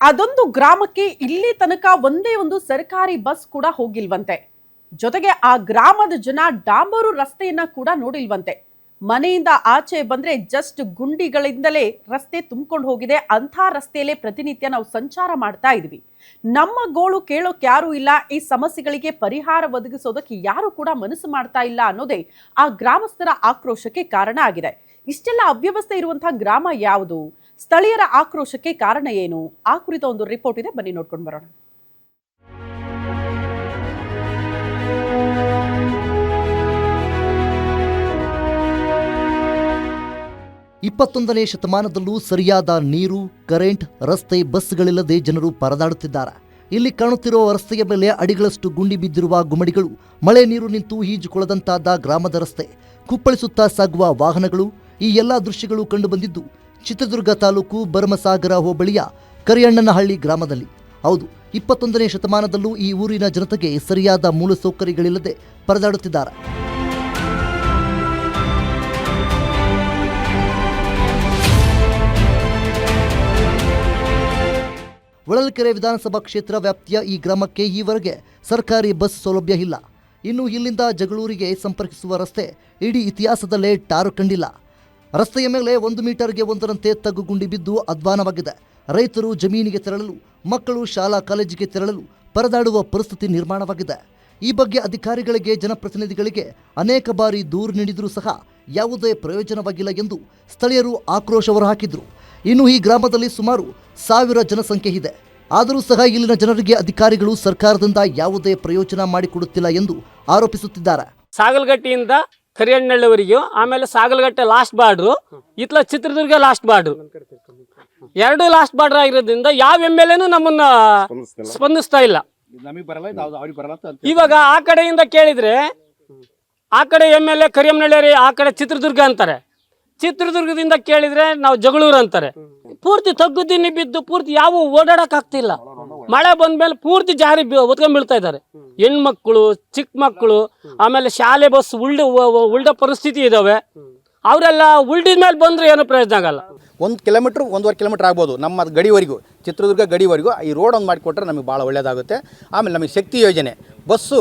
ಅದೊಂದು ಗ್ರಾಮಕ್ಕೆ ಇಲ್ಲಿ ತನಕ ಒಂದೇ ಒಂದು ಸರ್ಕಾರಿ ಬಸ್ ಕೂಡ ಹೋಗಿಲ್ವಂತೆ. ಜೊತೆಗೆ ಆ ಗ್ರಾಮದ ಜನ ಡಾಂಬರು ರಸ್ತೆಯನ್ನ ಕೂಡ ನೋಡಿಲ್ವಂತೆ. ಮನೆಯಿಂದ ಆಚೆ ಬಂದ್ರೆ ಜಸ್ಟ್ ಗುಂಡಿಗಳಿಂದಲೇ ರಸ್ತೆ ತುಂಬಿಕೊಂಡು ಹೋಗಿದೆ. ಅಂಥ ರಸ್ತೆಯಲ್ಲೇ ಪ್ರತಿನಿತ್ಯ ನಾವು ಸಂಚಾರ ಮಾಡ್ತಾ ಇದ್ವಿ. ನಮ್ಮ ಗೋಳು ಕೇಳೋಕೆ ಯಾರು ಇಲ್ಲ, ಈ ಸಮಸ್ಯೆಗಳಿಗೆ ಪರಿಹಾರ ಒದಗಿಸೋದಕ್ಕೆ ಯಾರು ಕೂಡ ಮನಸ್ಸು ಮಾಡ್ತಾ ಇಲ್ಲ ಅನ್ನೋದೇ ಆ ಗ್ರಾಮಸ್ಥರ ಆಕ್ರೋಶಕ್ಕೆ ಕಾರಣ ಆಗಿದೆ. ಇಷ್ಟೆಲ್ಲ ಅವ್ಯವಸ್ಥೆ ಇರುವಂತಹ ಗ್ರಾಮ ಯಾವುದು? ಸ್ಥಳೀಯರ ಆಕ್ರೋಶಕ್ಕೆ ಕಾರಣ ಏನು? ಆ ಕುರಿತ ಒಂದು ರಿಪೋರ್ಟ್ ಇದೆ, ಬನ್ನಿ ನೋಡ್ಕೊಂಡು ಬರೋಣ. ಇಪ್ಪತ್ತೊಂದನೇ ಶತಮಾನದಲ್ಲೂ ಸರಿಯಾದ ನೀರು, ಕರೆಂಟ್, ರಸ್ತೆ, ಬಸ್ಗಳಿಲ್ಲದೆ ಜನರು ಪರದಾಡುತ್ತಿದ್ದಾರೆ. ಇಲ್ಲಿ ಕಾಣುತ್ತಿರುವ ರಸ್ತೆಯ ಮೇಲೆ ಅಡಿಗಳಷ್ಟು ಗುಂಡಿ ಬಿದ್ದಿರುವ ಗುಮ್ಮಡಿಗಳು, ಮಳೆ ನೀರು ನಿಂತು ಈಜುಕೊಳದಂತಾದ ಗ್ರಾಮದ ರಸ್ತೆ, ಕುಪ್ಪಳಿಸುತ್ತಾ ಸಾಗುವ ವಾಹನಗಳು, ಈ ಎಲ್ಲ ದೃಶ್ಯಗಳು ಕಂಡುಬಂದಿದ್ದು ಚಿತ್ರದುರ್ಗ ತಾಲೂಕು ಭರಮಸಾಗರ ಹೋಬಳಿಯ ಕರಿಯಣ್ಣನಹಳ್ಳಿ ಗ್ರಾಮದಲ್ಲಿ. ಹೌದು, 21ನೇ ಶತಮಾನದಲ್ಲೂ ಈ ಊರಿನ ಜನತೆಗೆ ಸರಿಯಾದ ಮೂಲಸೌಕರ್ಯಗಳಿಲ್ಲದೆ ಪರದಾಡುತ್ತಿದ್ದಾರೆ. ಹೊಳಲ್ಕೆರೆ ವಿಧಾನಸಭಾ ಕ್ಷೇತ್ರ ವ್ಯಾಪ್ತಿಯ ಈ ಗ್ರಾಮಕ್ಕೆ ಈವರೆಗೆ ಸರ್ಕಾರಿ ಬಸ್ ಸೌಲಭ್ಯ ಇಲ್ಲ. ಇನ್ನು ಇಲ್ಲಿಂದ ಜಗಳೂರಿಗೆ ಸಂಪರ್ಕಿಸುವ ರಸ್ತೆ ಇಡೀ ಇತಿಹಾಸದಲ್ಲೇ ಟಾರು ಕಂಡಿಲ್ಲ. ರಸ್ತೆಯ ಮೇಲೆ 1 ಮೀಟರ್ಗೆ ಒಂದರಂತೆ ತಗ್ಗುಗುಂಡಿ ಬಿದ್ದು ಅಧ್ವಾನವಾಗಿದೆ. ರೈತರು ಜಮೀನಿಗೆ ತೆರಳಲು, ಮಕ್ಕಳು ಶಾಲಾ ಕಾಲೇಜಿಗೆ ತೆರಳಲು ಪರದಾಡುವ ಪರಿಸ್ಥಿತಿ ನಿರ್ಮಾಣವಾಗಿದೆ. ಈ ಬಗ್ಗೆ ಅಧಿಕಾರಿಗಳಿಗೆ, ಜನಪ್ರತಿನಿಧಿಗಳಿಗೆ ಅನೇಕ ಬಾರಿ ದೂರು ನೀಡಿದರೂ ಸಹ ಯಾವುದೇ ಪ್ರಯೋಜನವಾಗಿಲ್ಲ ಎಂದು ಸ್ಥಳೀಯರು ಆಕ್ರೋಶ ಹೊರಹಾಕಿದರು. ಇನ್ನು ಈ ಗ್ರಾಮದಲ್ಲಿ ಸುಮಾರು 1000 ಜನಸಂಖ್ಯೆ ಇದೆ. ಆದರೂ ಸಹ ಇಲ್ಲಿನ ಜನರಿಗೆ ಅಧಿಕಾರಿಗಳು ಸರ್ಕಾರದಿಂದ ಯಾವುದೇ ಪ್ರಯೋಜನ ಮಾಡಿಕೊಡುತ್ತಿಲ್ಲ ಎಂದು ಆರೋಪಿಸುತ್ತಿದ್ದಾರೆ. ಸಾಗಲಗಟ್ಟಿಯಿಂದ ಕರಿಯಣ್ಣನಹಳ್ಳಿವರೆಗೂ, ಆಮೇಲೆ ಸಾಗಲಗಟ್ಟೆ ಲಾಸ್ಟ್ ಬಾರ್ಡ್ರು, ಇತ್ಲ ಚಿತ್ರದುರ್ಗ ಲಾಸ್ಟ್ ಬಾರ್ಡ್ರು, ಎರಡು ಲಾಸ್ಟ್ ಬಾರ್ಡರ್ ಆಗಿರೋದ್ರಿಂದ ಯಾವ MLAನೂ ನಮ್ಮನ್ನ ಸ್ಪಂದಿಸ್ತಾ ಇಲ್ಲ. ಇವಾಗ ಆ ಕಡೆಯಿಂದ ಕೇಳಿದ್ರೆ ಆ ಕಡೆ MLA ಕರಿಯಮ್ಮನಹಳ್ಳಿ, ಆ ಕಡೆ ಚಿತ್ರದುರ್ಗ ಅಂತಾರೆ. ಚಿತ್ರದುರ್ಗದಿಂದ ಕೇಳಿದ್ರೆ ನಾವು ಜಗಳೂರು ಅಂತಾರೆ. ಪೂರ್ತಿ ತಗ್ಗುದಿನಿ ಬಿದ್ದು ಪೂರ್ತಿ ಯಾವ ಓಡಾಡಕ್ ಆಗ್ತಿಲ್ಲ. ಮಳೆ ಬಂದ್ಮೇಲೆ ಪೂರ್ತಿ ಜಾರಿ ಒತ್ಕೊಂಡ್ ಬೀಳ್ತಾ ಇದ್ದಾರೆ. ಹೆಣ್ಮಕ್ಳು, ಚಿಕ್ಕ ಮಕ್ಕಳು, ಆಮೇಲೆ ಶಾಲೆ ಬಸ್ ಉಲ್ಡ ಪರಿಸ್ಥಿತಿ ಇದಾವೆ. ಅವರೆಲ್ಲ ಉಲ್ಡಿದ ಮೇಲೆ ಬಂದ್ರೆ ಏನು ಪ್ರಯೋಜನ ಆಗಲ್ಲ. 1 ಕಿಲೋಮೀಟ್ರ್ 1.5 ಕಿಲೋಮೀಟ್ರ್ ಆಗ್ಬೋದು ನಮ್ಮ ಗಡಿವರೆಗೂ, ಚಿತ್ರದುರ್ಗ ಗಡಿವರೆಗೂ ಈ ರೋಡ್ ಒಂದು ಮಾಡಿಕೊಟ್ರೆ ನಮಗೆ ಭಾಳ ಒಳ್ಳೆಯದಾಗುತ್ತೆ. ಆಮೇಲೆ ನಮಗೆ ಶಕ್ತಿ ಯೋಜನೆ ಬಸ್ಸು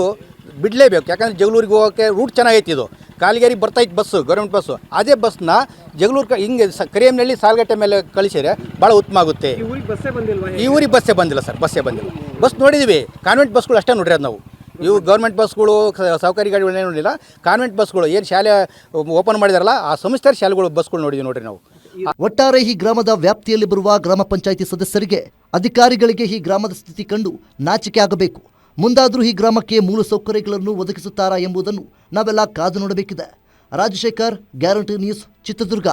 ಬಿಡಲೇಬೇಕು, ಯಾಕಂದರೆ ಜಗಳೂರಿಗೆ ಹೋಗೋಕ್ಕೆ ರೂಟ್ ಚೆನ್ನಾಗೈತಿ. ಇದು ಕಾಲಿಗೇರಿ ಬರ್ತೈತೆ ಬಸ್ಸು, ಗೌರ್ಮೆಂಟ್ ಬಸ್ಸು. ಅದೇ ಬಸ್ನ ಜಗಳೂರು ಹಿಂಗೆ ಕರಿಯಮ್ಮನಹಳ್ಳಿ ಸಾಲಗಟ್ಟೆ ಮೇಲೆ ಕಳಿಸಿದ್ರೆ ಭಾಳ ಉತ್ತಮ ಆಗುತ್ತೆ. ಈ ಊರಿಗೆ ಬಸ್ಸೇ ಬಂದಿಲ್ಲ ಸರ್, ಬಸ್ಸೇ ಬಂದಿಲ್ಲ. ಬಸ್ ನೋಡಿದ್ದೀವಿ, ಕಾನ್ವೆಂಟ್ ಬಸ್ಗಳು ಅಷ್ಟೇ ನೋಡಿರೋದು ನಾವು. ಇವು ಗೌರ್ಮೆಂಟ್ ಬಸ್ಗಳು, ಸಹಕಾರಿ ಗಾಡಿಗಳನ್ನೇ ನೋಡಿಲ್ಲ. ಕಾನ್ವೆಂಟ್ ಬಸ್ಗಳು ಏನು ಶಾಲೆ ಓಪನ್ ಮಾಡಿದಾರಲ್ಲ, ಆ ಸಂಸ್ಥೆ ಶಾಲೆಗಳು ಬಸ್ಗಳು ನೋಡಿದ್ವಿ ನೋಡ್ರಿ ನಾವು. ಒಟ್ಟಾರೆ ಈ ಗ್ರಾಮದ ವ್ಯಾಪ್ತಿಯಲ್ಲಿ ಬರುವ ಗ್ರಾಮ ಪಂಚಾಯಿತಿ ಸದಸ್ಯರಿಗೆ, ಅಧಿಕಾರಿಗಳಿಗೆ ಈ ಗ್ರಾಮದ ಸ್ಥಿತಿ ಕಂಡು ನಾಚಿಕೆ ಆಗಬೇಕು. ಮುಂದಾದರೂ ಈ ಗ್ರಾಮಕ್ಕೆ ಮೂಲಸೌಕರ್ಯಗಳನ್ನು ಒದಗಿಸುತ್ತಾರಾ ಎಂಬುದನ್ನು ನಾವೆಲ್ಲ ಕಾದು ನೋಡಬೇಕಿದೆ. Rajashekar, guarantee news, Chitradurga.